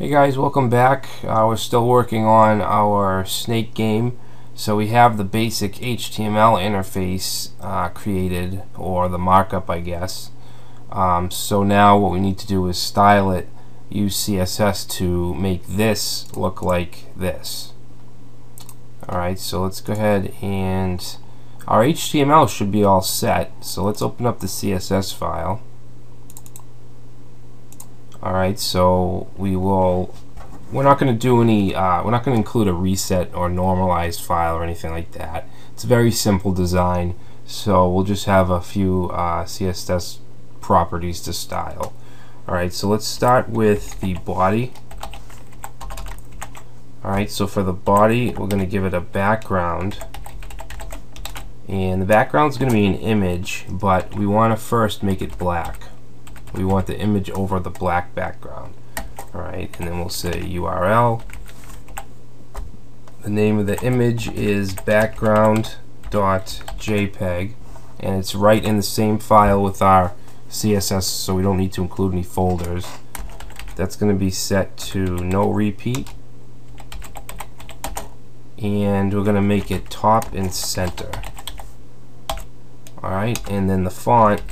Hey guys, welcome back. We're still working on our snake game. So we have the basic HTML interface created, or the markup I guess. So now what we need to do is style it, use CSS to make this look like this. Alright, so let's go ahead and our HTML should be all set. So let's open up the CSS file. Alright, so we're not going to do any, we're not going to include a reset or normalized file or anything like that. It's a very simple design, so we'll just have a few CSS properties to style. Alright, so let's start with the body. Alright, so for the body, we're going to give it a background. And the background is going to be an image, but we want to first make it black. We want the image over the black background. Alright, and then we'll say URL. The name of the image is background.jpg, and it's right in the same file with our CSS, so we don't need to include any folders. That's going to be set to no repeat, and we're going to make it top and center. Alright, and then the font,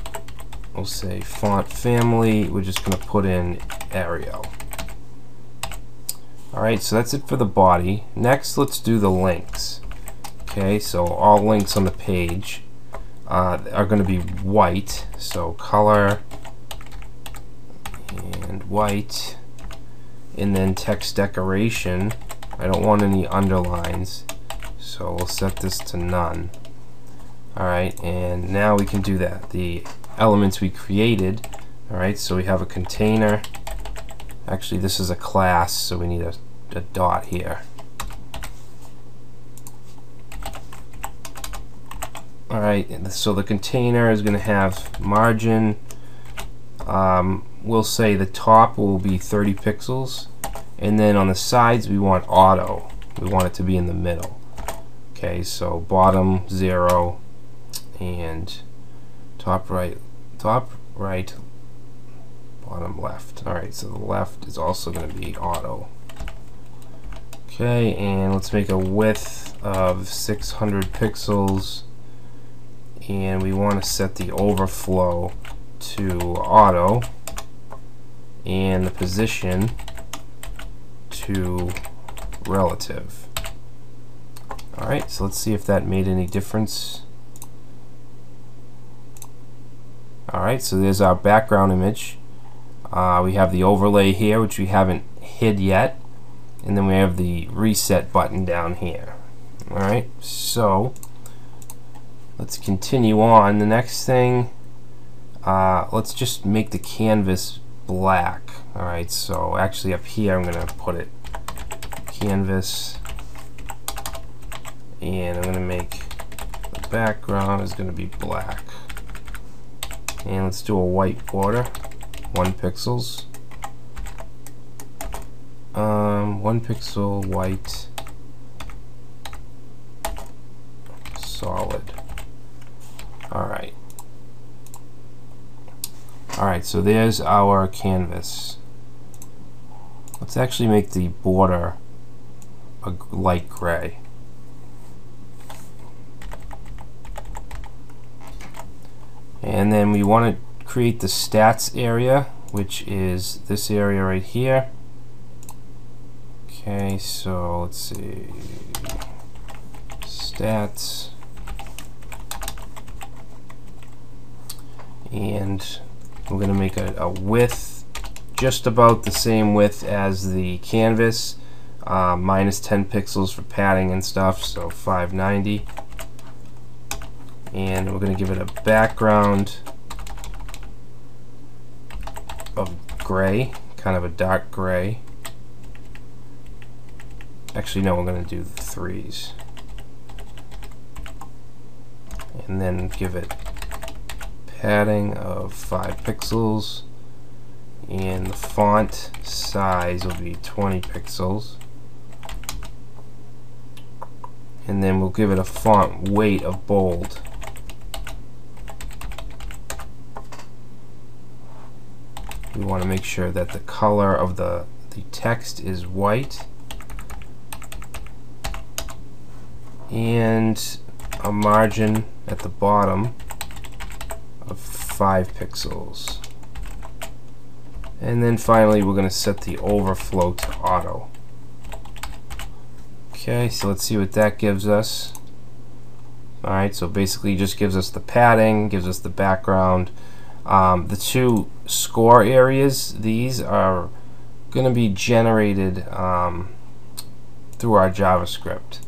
we'll say font family, we're just going to put in Arial. Alright, so that's it for the body. Next, let's do the links. Okay, so all links on the page are going to be white, so color and white, and then text decoration. I don't want any underlines, so we'll set this to none. Alright, and now we can do that. The elements we created. Alright, so we have a container. Actually, this is a class, so we need a dot here. Alright, so the container is going to have margin. We'll say the top will be 30 pixels, and then on the sides we want auto. We want it to be in the middle. Okay, so bottom 0 and top right, bottom left. Alright, so the left is also going to be auto. Okay, and let's make a width of 600 pixels, and we want to set the overflow to auto and the position to relative. Alright, so let's see if that made any difference. Alright, so there's our background image. We have the overlay here, which we haven't hid yet, and then we have the reset button down here. Alright, so let's continue on. The next thing, let's just make the canvas black. Alright, so actually up here I'm going to put it canvas, and I'm going to make the background is going to be black. And let's do a white border, 1 pixels. 1 pixel white solid. Alright. Alright, so there's our canvas. Let's actually make the border a light gray. And then we want to create the stats area, which is this area right here. Okay, so let's see, stats, and we're going to make a width just about the same width as the canvas, minus 10 pixels for padding and stuff, so 590. And we're going to give it a background of gray, kind of a dark gray. Actually, no, we're going to do the 3s. And then give it padding of 5 pixels. And the font size will be 20 pixels. And then we'll give it a font weight of bold. We want to make sure that the color of the the text is white, and a margin at the bottom of 5 pixels. And then finally we're going to set the overflow to auto. Okay, so let's see what that gives us. Alright, so basically just gives us the padding, gives us the background. The two score areas, these are going to be generated through our JavaScript.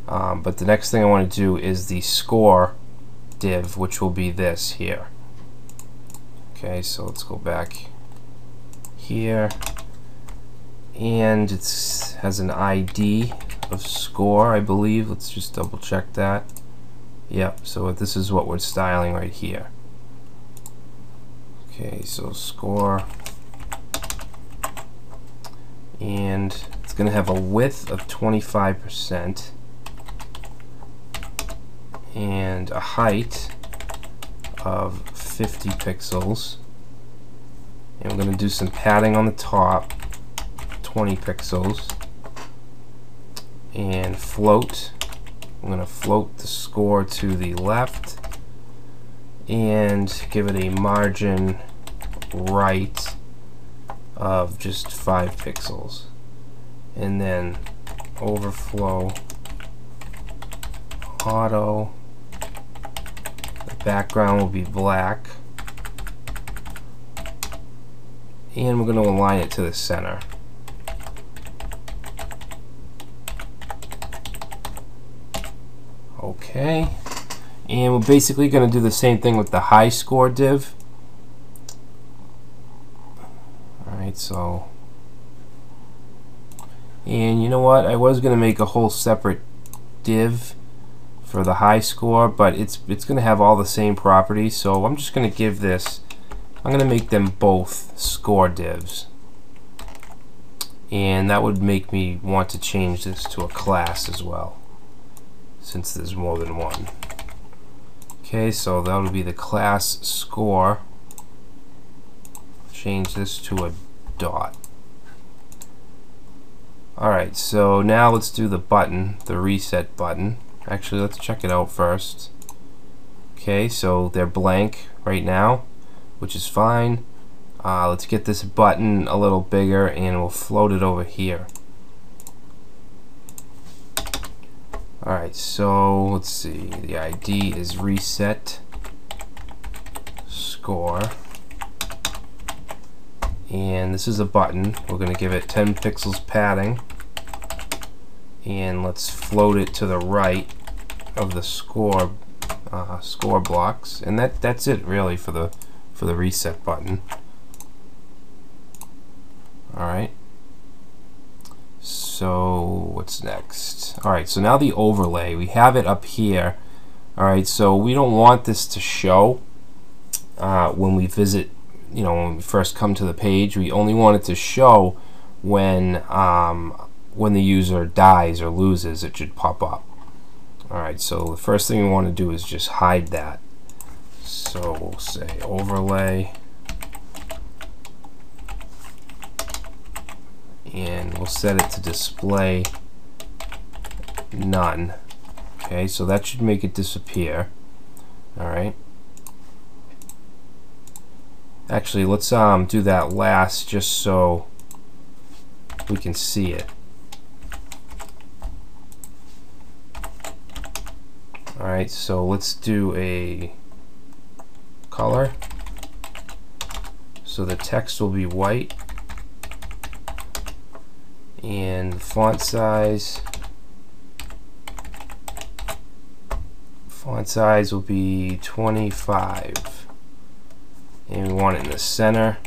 But the next thing I want to do is the score div, which will be this here. Okay, so let's go back here, and it has an ID of score, I believe. Let's just double check that. Yep, so this is what we're styling right here. Okay, so score, and it's going to have a width of 25% and a height of 50 pixels, and we're going to do some padding on the top, 20 pixels, and float. I'm going to float the score to the left and give it a margin right of just 5 pixels, and then overflow auto. The background will be black, and we're going to align it to the center. Okay, and we're basically going to do the same thing with the high score div. Alright, so, and you know what, I was going to make a whole separate div for the high score, but it's going to have all the same properties, so I'm just going to give this, I'm going to make them both score divs, and that would make me want to change this to a class as well, since there's more than one. Okay, so that would be the class score. Change this to a dot. Alright, so now let's do the button, the reset button. Actually, let's check it out first. Okay, so they're blank right now, which is fine. Let's get this button a little bigger, and we'll float it over here. Alright, so let's see, the ID is reset score, and this is a button. We're going to give it 10 pixels padding, and let's float it to the right of the score score blocks, and that's it really for the reset button. Alright, so what's next? Alright, so now the overlay, we have it up here. Alright, so we don't want this to show when we visit, when we first come to the page. We only want it to show when the user dies or loses. It should pop up. Alright, so the first thing we want to do is just hide that. So we'll say overlay, and we'll set it to display none. Okay, so that should make it disappear. Alright. Actually, let's do that last just so we can see it. Alright, so let's do a color. So the text will be white, and the font size will be 25, and we want it in the center.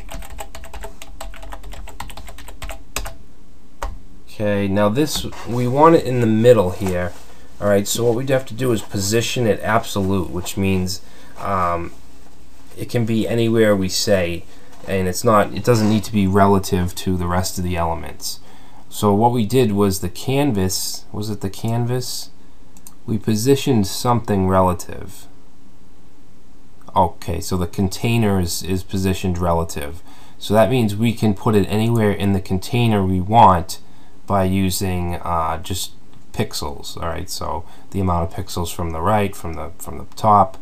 Okay, now this, we want it in the middle here. Alright, so what we'd have to do is position it absolute, which means it can be anywhere we say, and it doesn't need to be relative to the rest of the elements. So what we did was the canvas, was it the canvas? We positioned something relative. Okay, so the container is positioned relative. So that means we can put it anywhere in the container we want by using just pixels. Alright, so the amount of pixels from the right, from the top.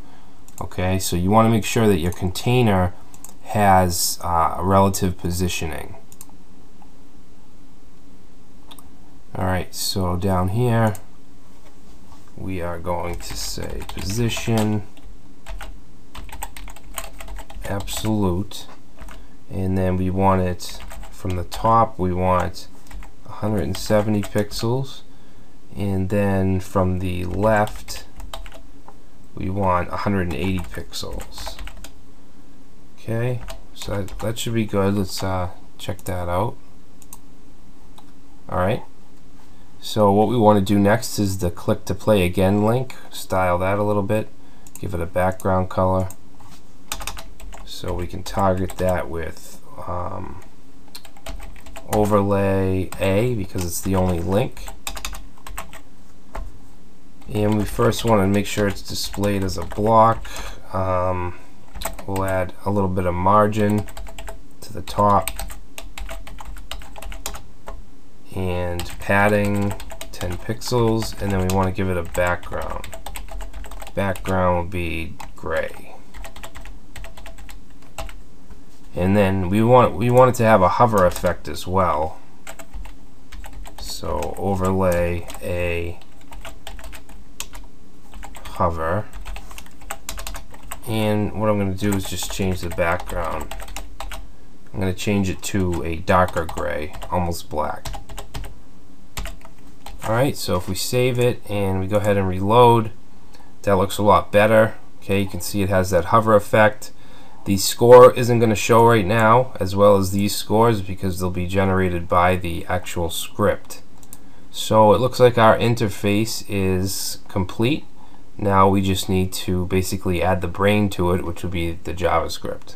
Okay, so you want to make sure that your container has a relative positioning. Alright, so down here we are going to say position absolute, and then we want it from the top, we want 170 pixels, and then from the left we want 180 pixels. Okay, so that should be good. Let's check that out. Alright, so what we want to do next is the click to play again link. Style that a little bit, give it a background color, so we can target that with overlay A because it's the only link. And we first want to make sure it's displayed as a block. We'll add a little bit of margin to the top and padding 10 pixels, and then we want to give it a background. Background will be gray. And then we want it to have a hover effect as well. So overlay A hover, and what I'm going to do is just change the background. I'm going to change it to a darker gray, almost black. Alright, so if we save it and we go ahead and reload, that looks a lot better. Okay, you can see it has that hover effect. The score isn't going to show right now, as well as these scores, because they'll be generated by the actual script. So it looks like our interface is complete. Now we just need to basically add the brain to it, which would be the JavaScript.